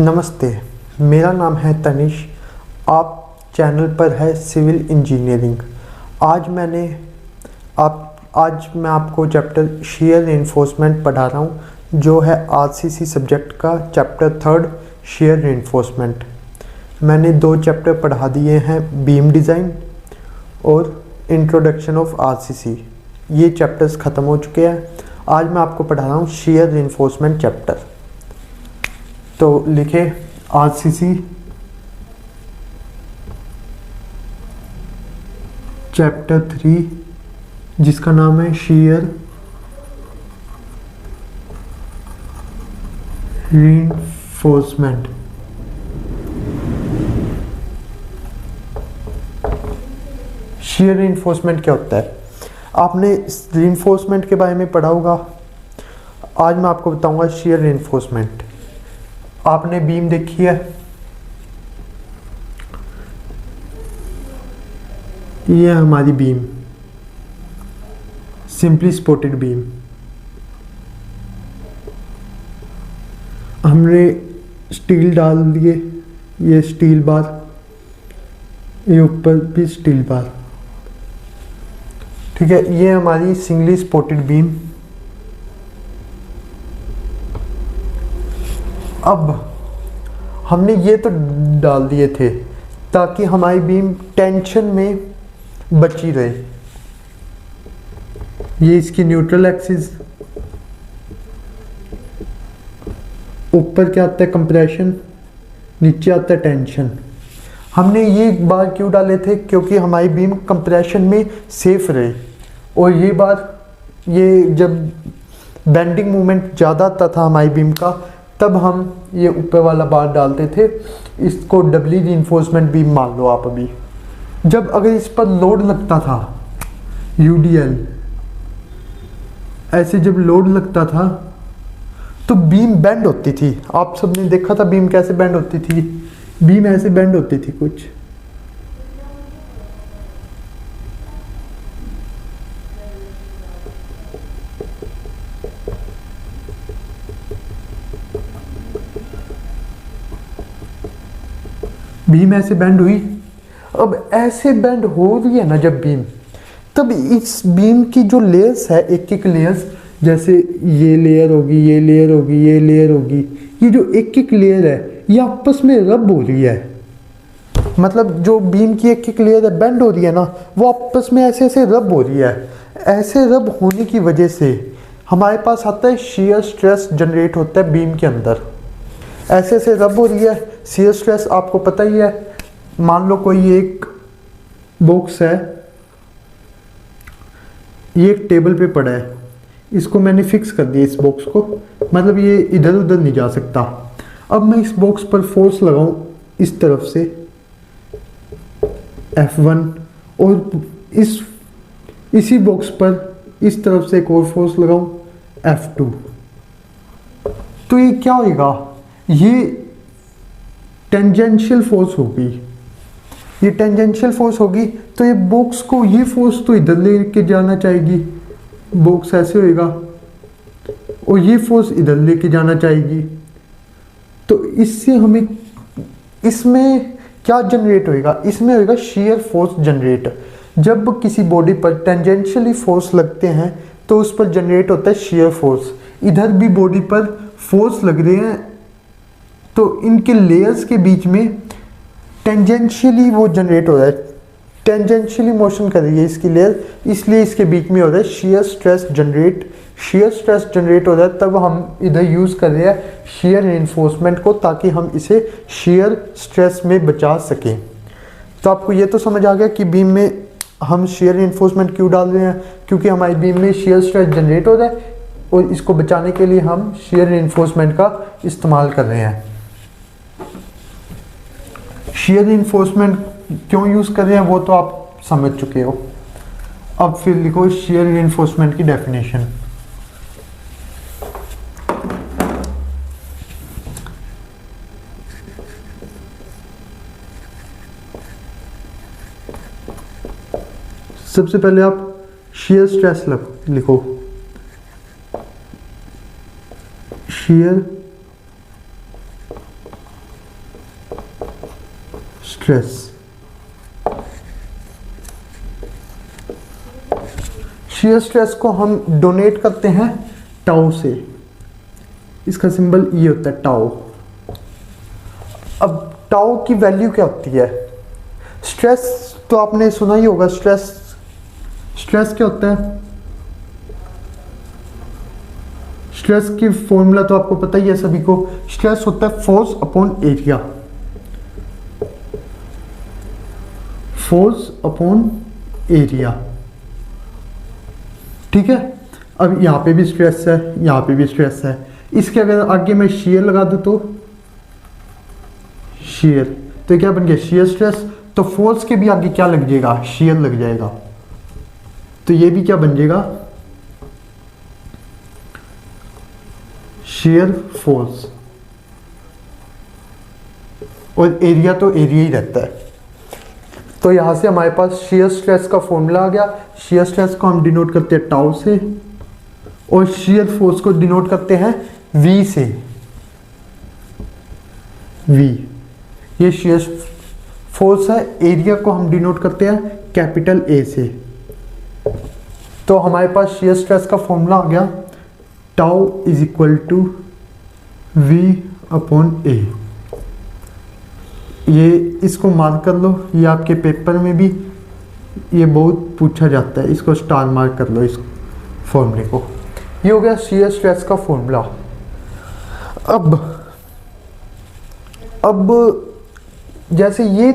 नमस्ते, मेरा नाम है तनिष। आप चैनल पर है सिविल इंजीनियरिंग। आज मैं आपको चैप्टर शेयर रेनफोर्समेंट पढ़ा रहा हूँ, जो है आरसीसी सब्जेक्ट का चैप्टर 3 शेयर रेनफोर्समेंट। मैंने 2 चैप्टर पढ़ा दिए हैं, बीम डिज़ाइन और इंट्रोडक्शन ऑफ आरसीसी। ये चैप्टर्स ख़त्म हो चुके हैं। आज मैं आपको पढ़ा रहा हूँ शेयर रेनफोर्समेंट चैप्टर। तो लिखे आरसीसी चैप्टर 3, जिसका नाम है शेयर रेनफोर्समेंट। शेयर रेनफोर्समेंट क्या होता है? आपने रेनफोर्समेंट के बारे में पढ़ा होगा। आज मैं आपको बताऊंगा शेयर रेनफोर्समेंट। आपने बीम देखी है, ये हमारी बीम, सिंपली स्पोर्टेड बीम। हमने स्टील डाल दिए, ये स्टील बार, ये ऊपर भी स्टील बार, ठीक है। ये हमारी सिंगली स्पोर्टेड बीम। अब हमने ये तो डाल दिए थे ताकि हमारी बीम टेंशन में बची रहे। ये इसकी न्यूट्रल एक्सिस, ऊपर क्या आता है कंप्रेशन, नीचे आता है टेंशन। हमने ये बार क्यों डाले थे? क्योंकि हमारी बीम कंप्रेशन में सेफ रहे। और ये बार, ये जब बेंडिंग मोमेंट ज़्यादा आता था हमारी बीम का, तब हम ये ऊपर वाला बार डालते थे। इसको डबली रीइंफोर्समेंट बीम मान लो आप। अभी जब अगर इस पर लोड लगता था, यूडीएल ऐसे जब लोड लगता था तो बीम बेंड होती थी। आप सबने देखा था बीम कैसे बेंड होती थी। बीम ऐसे बेंड होती थी कुछ। बीम ऐसे बेंड हुई। अब ऐसे बेंड हो रही है ना जब बीम, तब इस बीम की जो लेयर्स है, एक एक लेयर्स, जैसे ये लेयर होगी, ये लेयर होगी, ये लेयर होगी, ये जो एक एक लेयर है ये आपस में रब हो रही है। मतलब जो बीम की एक एक लेयर है बेंड हो रही है ना, वो आपस में ऐसे ऐसे रब हो रही है। ऐसे रब होने की वजह से हमारे पास आता है शियर स्ट्रेस जनरेट होता है बीम के अंदर। ऐसे ऐसे रब हो रही है। शियर स्ट्रेस आपको पता ही है। मान लो कोई एक बॉक्स है, ये एक टेबल पे पड़ा है, इसको मैंने फिक्स कर दिया इस बॉक्स को, मतलब ये इधर उधर नहीं जा सकता। अब मैं इस बॉक्स पर फोर्स लगाऊं इस तरफ से F1, और इसी बॉक्स पर इस तरफ से एक और फोर्स लगाऊं F2, तो ये क्या होगा? ये टेंजेंशियल फोर्स होगी। ये टेंजेंशियल फोर्स होगी तो ये बॉक्स को, ये फोर्स तो इधर लेके जाना चाहेगी, बॉक्स ऐसे होएगा, और ये फोर्स इधर लेके जाना चाहेगी। तो इससे हमें, इसमें क्या जनरेट होएगा? इसमें होएगा शियर फोर्स जनरेट। जब किसी बॉडी पर टेंजेंशियली फोर्स लगते हैं तो उस पर जनरेट होता है शियर फोर्स। इधर भी बॉडी पर फोर्स लग रहे हैं तो इनके लेयर्स के बीच में टेंजेंशियली वो जनरेट हो रहा है, टेंजेंशियली मोशन कर रही है इसकी लेयर, इसलिए इसके बीच में हो रहा है shear stress generate. Shear stress generate हो रहा है, तब हम इधर यूज़ कर रहे हैं शियर रेनफोर्समेंट को, ताकि हम इसे शियर स्ट्रेस में बचा सकें। तो आपको ये तो समझ आ गया कि बीम में हम शियर रेनफोर्समेंट क्यों डाल रहे हैं, क्योंकि हमारी बीम में शियर स्ट्रेस जनरेट हो रहा है और इसको बचाने के लिए हम शियर रेनफोर्समेंट का इस्तेमाल कर रहे हैं। शियर रेनफोर्समेंट क्यों यूज़ कर रहे हैं वो तो आप समझ चुके हो। अब फिर लिखो शियर रेनफोर्समेंट की डेफिनेशन। सबसे पहले आप शियर स्ट्रेस लिखो। Shear stress. शियर स्ट्रेस को हम डोनेट करते हैं टाउ से, इसका सिंबल ये होता है टाउ। अब टाउ की वैल्यू क्या होती है? स्ट्रेस तो आपने सुना ही होगा, स्ट्रेस क्या होता है? स्ट्रेस की फॉर्मूला तो आपको पता ही है सभी को। स्ट्रेस होता है force upon area, force upon area, ठीक है। अब यहाँ पे भी स्ट्रेस है, यहाँ पे भी स्ट्रेस है। इसके अगर आगे मैं शियर लगा दूँ तो शियर, तो क्या बन गया? Shear stress. तो फोर्स के भी आगे क्या लग जाएगा? शियर लग जाएगा। तो ये भी क्या बन जाएगा? Shear force. और एरिया तो एरिया ही रहता है। तो यहां से हमारे पास शियर स्ट्रेस का फॉर्मूला आ गया। शियर स्ट्रेस को हम डिनोट करते हैं टाउ से, और शियर फोर्स को डिनोट करते हैं वी से। वी ये शियर फोर्स है। एरिया को हम डिनोट करते हैं कैपिटल ए से। तो हमारे पास शियर स्ट्रेस का फॉर्मूला आ गया, tau is equal to V upon A. ये इसको मार्क कर लो, ये आपके पेपर में भी ये बहुत पूछा जाता है, इसको स्टार मार्क कर लो, इस फॉर्मूले को। ये हो गया शियर स्ट्रेस का फॉर्मूला। अब जैसे ये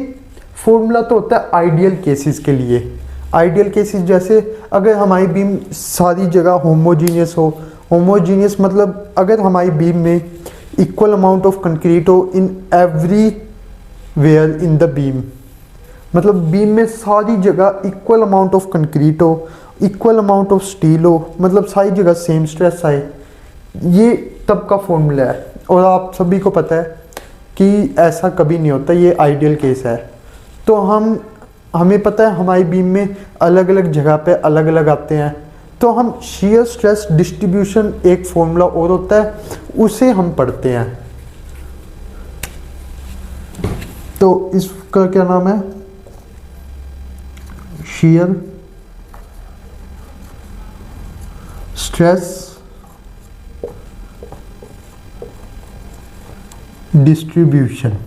फॉर्मूला तो होता है आइडियल केसेस के लिए। आइडियल केसेस जैसे अगर हमारी बीम सारी जगह होमोजीनियस हो, होमोजीनियस मतलब अगर हमारी बीम में इक्वल अमाउंट ऑफ कंक्रीट हो in everywhere in the beam, मतलब बीम में सारी जगह इक्वल अमाउंट ऑफ कंक्रीट हो, इक्वल अमाउंट ऑफ स्टील हो, मतलब सारी जगह सेम स्ट्रेस आए, ये तब का फॉर्मूला है। और आप सभी को पता है कि ऐसा कभी नहीं होता, ये आइडियल केस है। तो हमें पता है हमारी बीम में अलग अलग जगह पे अलग अलग आते हैं, तो हम शियर स्ट्रेस डिस्ट्रीब्यूशन एक फॉर्मूला और होता है, उसे हम पढ़ते हैं। तो इसका क्या नाम है? Shear stress distribution.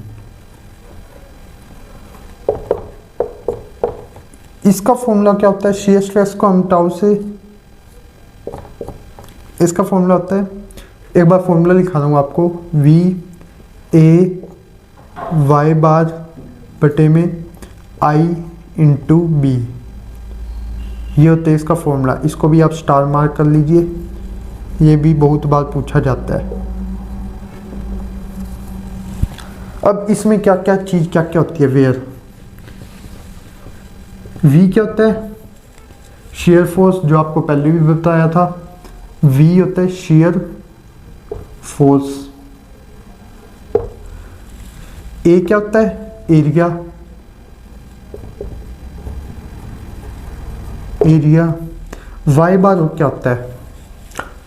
इसका फॉर्मूला क्या होता है? शियर स्ट्रेस को हम टाउ से, इसका फॉर्मूला होता है, एक बार फॉर्मूला लिखा दूंगा आपको, वी ए वाई बार बटे में आई इंटू बी, ये होता है इसका फॉर्मूला। इसको भी आप स्टार मार्क कर लीजिए, ये भी बहुत बार पूछा जाता है। अब इसमें क्या क्या चीज़ क्या क्या होती है? वेयर वी क्या होता है? शियर फोर्स, जो आपको पहले भी बताया था। वी होता है शियर फोर्स। ए क्या होता है? एरिया। एरिया। वाई बार क्या होता है?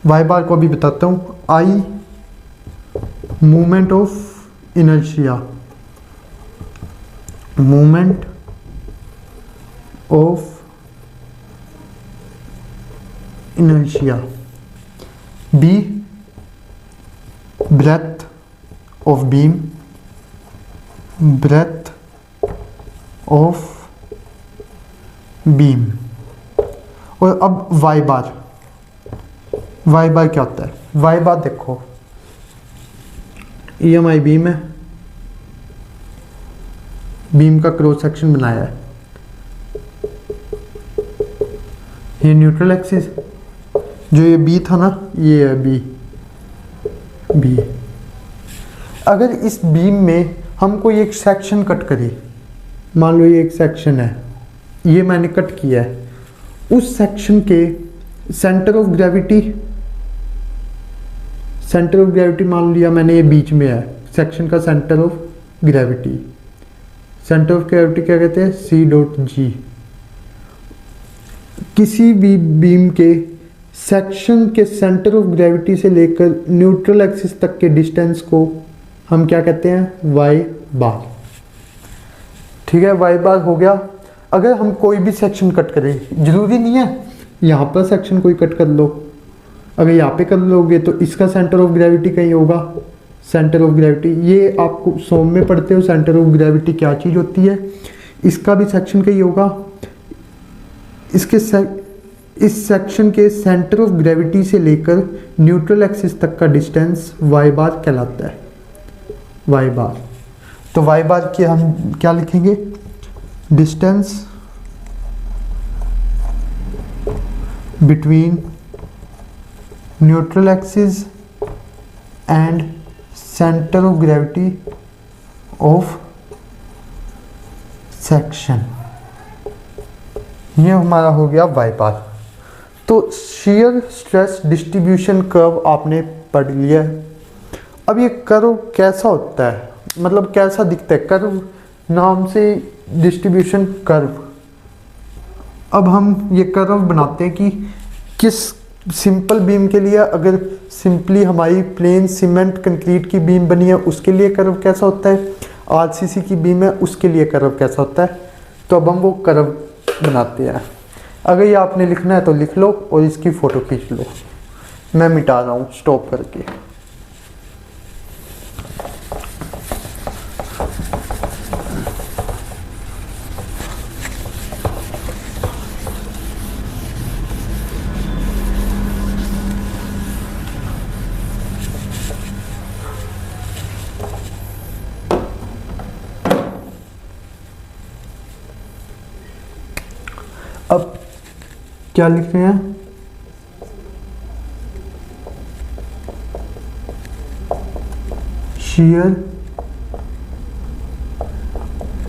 वाई बार को भी बताता हूं, I movement of inertia, movement of inertia. B breadth of beam, breadth of beam. और अब वाई बार, वाई बार क्या होता है? वाई बार देखो, ये हमारी बीम है, बीम का क्रॉस सेक्शन बनाया है, ये न्यूट्रल एक्सिस, जो ये बी था ना, ये है बी। बी अगर इस बीम में हम कोई एक सेक्शन कट करें, मान लो ये एक सेक्शन है, ये मैंने कट किया है, उस सेक्शन के centre of gravity, centre of gravity मान लिया मैंने ये बीच में है, सेक्शन का centre of gravity. Centre of gravity क्या कहते हैं? C dot G. किसी भी बीम के सेक्शन के सेंटर ऑफ ग्रेविटी से लेकर न्यूट्रल एक्सिस तक के डिस्टेंस को हम क्या कहते हैं? वाई बार। ठीक है, वाई बार हो गया। अगर हम कोई भी सेक्शन कट करें, जरूरी नहीं है यहाँ पर सेक्शन कोई कट कर लो, अगर यहाँ पे कर लोगे तो इसका सेंटर ऑफ ग्रेविटी कहीं होगा। सेंटर ऑफ ग्रेविटी ये आपको सोम में पढ़ते हो, सेंटर ऑफ ग्रेविटी क्या चीज़ होती है। इसका भी सेक्शन कहीं होगा। इस सेक्शन के सेंटर ऑफ ग्रेविटी से लेकर न्यूट्रल एक्सिस तक का डिस्टेंस वाई बार कहलाता है। वाई बार, तो वाई बार की हम क्या लिखेंगे, distance between neutral axis and centre of gravity of section, ये हमारा हो गया वाई बार। तो शियर स्ट्रेस डिस्ट्रीब्यूशन कर्व आपने पढ़ लिया है। अब ये कर्व कैसा होता है, मतलब कैसा दिखता है, कर्व नाम से डिस्ट्रीब्यूशन कर्व। अब हम ये कर्व बनाते हैं कि किस सिंपल बीम के लिए, अगर सिंपली हमारी प्लेन सीमेंट कंक्रीट की बीम बनी है उसके लिए कर्व कैसा होता है, आरसीसी की बीम है उसके लिए कर्व कैसा होता है। तो अब हम वो कर्व बनाते हैं। अगर ये आपने लिखना है तो लिख लो और इसकी फ़ोटो खींच लो। मैं मिटा रहा हूँ स्टॉप करके। अब क्या लिख रहे हैं, shear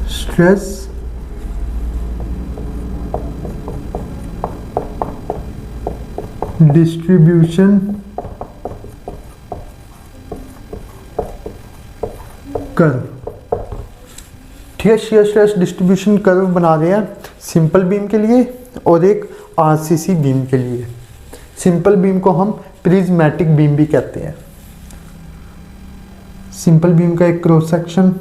stress distribution कर्व। ठीक है, shear stress distribution कर्व बना रहे हैं सिंपल बीम के लिए और एक आरसीसी बीम के लिए। सिंपल बीम को हम प्रिज्मेटिक बीम भी कहते हैं। सिंपल बीम का एक क्रॉस सेक्शन,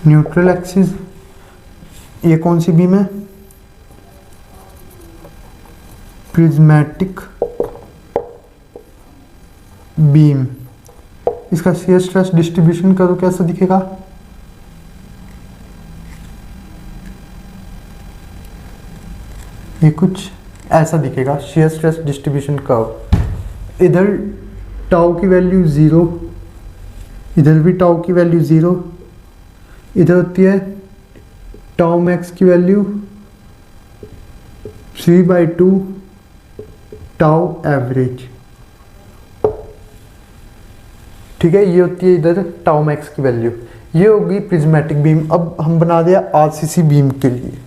न्यूट्रल एक्सिस, ये कौन सी बीम है, प्रिज्मेटिक बीम। इसका शियर स्ट्रेस डिस्ट्रीब्यूशन करो कैसा दिखेगा, ये कुछ ऐसा दिखेगा शियर स्ट्रेस डिस्ट्रीब्यूशन कर्व। इधर टाउ की वैल्यू 0, इधर भी टाउ की वैल्यू 0, इधर होती है टाउ मैक्स की वैल्यू 3/2 टाउ एवरेज। ठीक है, ये होती है इधर टाउ मैक्स की वैल्यू। ये होगी प्रिज्मेटिक बीम। अब हम बना दिया आरसीसी बीम के लिए।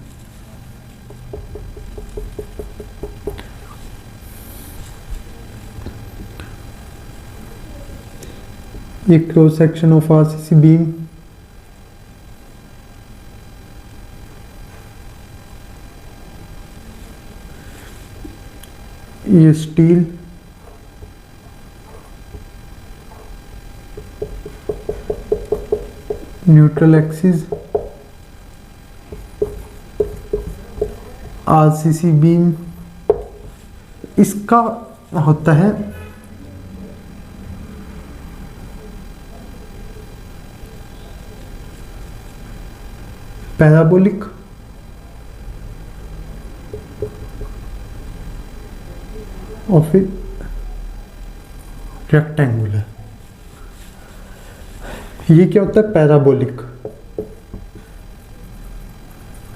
ये cross section of RCC beam, ये steel, neutral axis, RCC beam. इसका होता है पैराबोलिक और फिर रेक्टेंगुलर। ये क्या होता है, पैराबोलिक,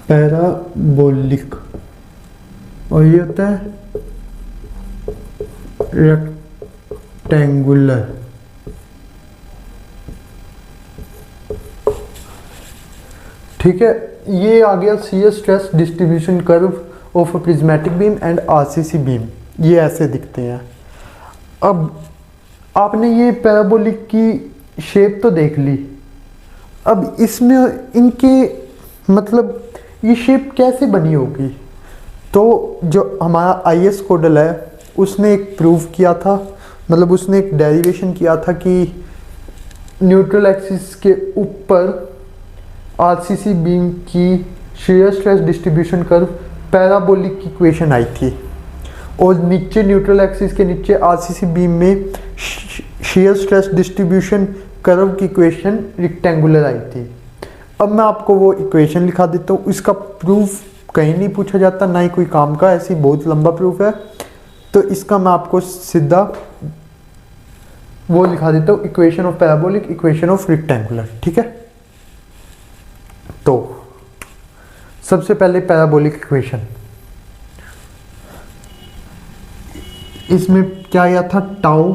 पैराबोलिक। और ये होता है रेक्टेंगुलर। ठीक है, ये आ गया shear stress distribution curve of prismatic beam and RCC beam. ये ऐसे दिखते हैं। अब आपने ये पैराबोलिक की शेप तो देख ली। अब इसमें इनके मतलब ये शेप कैसे बनी होगी, तो जो हमारा आईएस कोडल है उसने एक प्रूव किया था, मतलब उसने एक डेरिवेशन किया था कि न्यूट्रल एक्सिस के ऊपर आरसीसी बीम की shear stress distribution curve parabolic equation आई थी, और नीचे न्यूट्रल एक्सिस के नीचे आरसीसी बीम में शेयर स्ट्रेस डिस्ट्रीब्यूशन कर्व की इक्वेशन रेक्टेंगुलर आई थी। अब मैं आपको वो इक्वेशन लिखा देता हूँ। इसका प्रूफ कहीं नहीं पूछा जाता, ना ही कोई काम का, ऐसी बहुत लंबा प्रूफ है, तो इसका मैं आपको सीधा वो लिखा देता हूँ, equation of parabolic, equation of rectangular. ठीक है, तो सबसे पहले पैराबोलिक इक्वेशन, इसमें क्या आया था, tau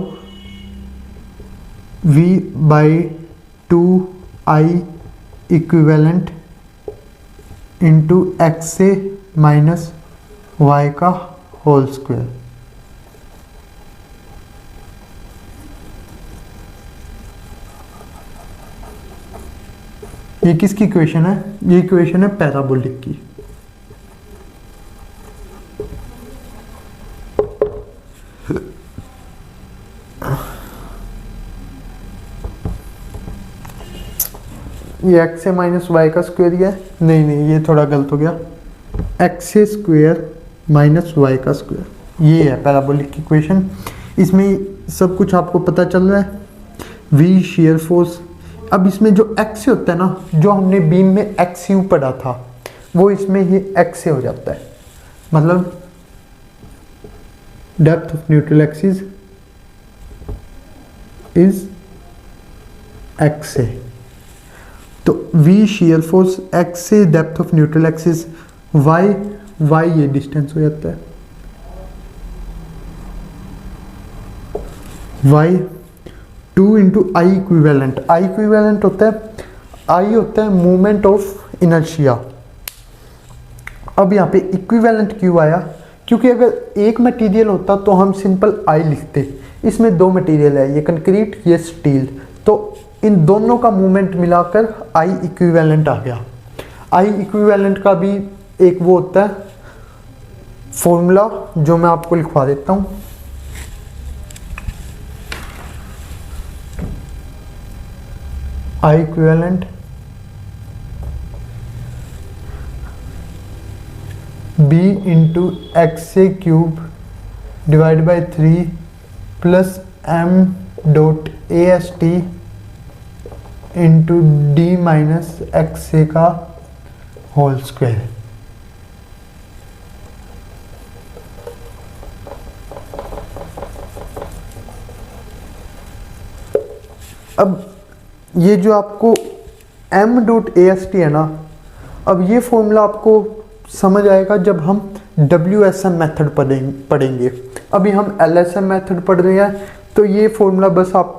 v by 2i equivalent into x से माइनस वाई का होल स्क्वायर। ये किसकी इक्वेशन है? ये इक्वेशन है पैराबोलिक की। ये एक्स से माइनस वाई का स्क्वायर ही है, नहीं ये थोड़ा गलत हो गया, एक्स स्क्वायर माइनस वाई का स्क्वायर, ये है पैराबोलिक की इक्वेशन। इसमें सब कुछ आपको पता चल रहा है। वी शेयर फोर्स, अब इसमें जो एक्स से होता है ना, जो हमने बीम में एक्स यू पढ़ा था, वो इसमें ये एक्स से हो जाता है, मतलब depth of neutral axis is x से, तो V शेयर फोर्स x से depth of neutral axis y ये डिस्टेंस हो जाता है, y 2 इंटू आई इक्विवेलेंट। आई इक्विवेलेंट होता है मूवमेंट ऑफ इनर्शिया। अब यहाँ पे इक्विवेलेंट क्यों आया? क्योंकि अगर एक मटेरियल होता तो हम सिंपल आई लिखते, इसमें दो मटेरियल है, ये कंक्रीट ये स्टील, तो इन दोनों का मूवमेंट मिलाकर आई इक्विवेलेंट आ गया। आई इक्विवेलेंट का भी एक वो होता है फॉर्मूला, जो मैं आपको लिखवा देता हूँ। I equivalent B into X A cube divide by 3 plus M dot A S T into D minus X A का होल स्क्वायर। अब ये जो आपको m dot A S T है ना, अब ये फॉर्मूला आपको समझ आएगा जब हम WSM मेथड पढ़ेंगे। अभी हम LSM मेथड पढ़ रहे हैं, तो ये फॉर्मूला बस आप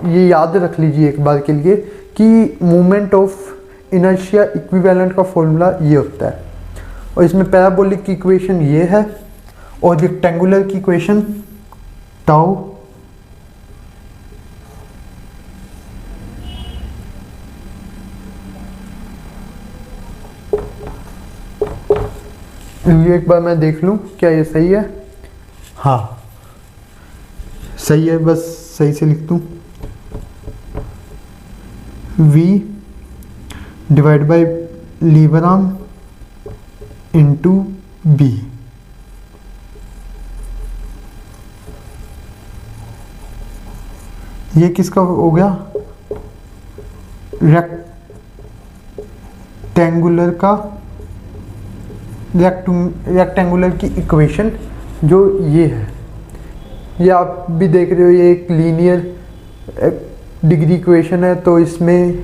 ये याद रख लीजिए एक बार के लिए कि मूवमेंट ऑफ इनर्शिया इक्विवेलेंट का फॉर्मूला ये होता है, और इसमें पैराबोलिक की इक्वेशन ये है, और रेक्टेंगुलर की इक्वेशन टाउ ये एक बार मैं देख लूं क्या ये सही है। हाँ सही है, बस सही से लिख दूं, V divide by lever arm into B. ये किसका हो गया? रेक्टेंगुलर की इक्वेशन जो ये है, ये आप भी देख रहे हो, ये एक लीनियर डिग्री इक्वेशन है, तो इसमें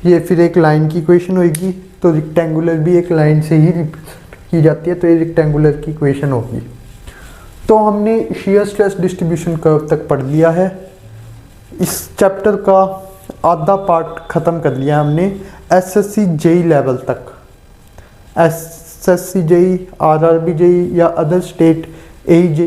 ये फिर एक लाइन की इक्वेशन होगी, तो रेक्टेंगुलर भी एक लाइन से ही रिप्रेजेंट की जाती है, तो ये रेक्टेंगुलर की इक्वेशन होगी। तो हमने शेयर स्ट्रेस डिस्ट्रीब्यूशन कर्व तक पढ़ लिया है। इस चैप्टर का आधा पार्ट ख़त्म कर लिया हमने SSC JEE लेवल तक। SSC JEE, RRB JEE या अदर स्टेट AE JEE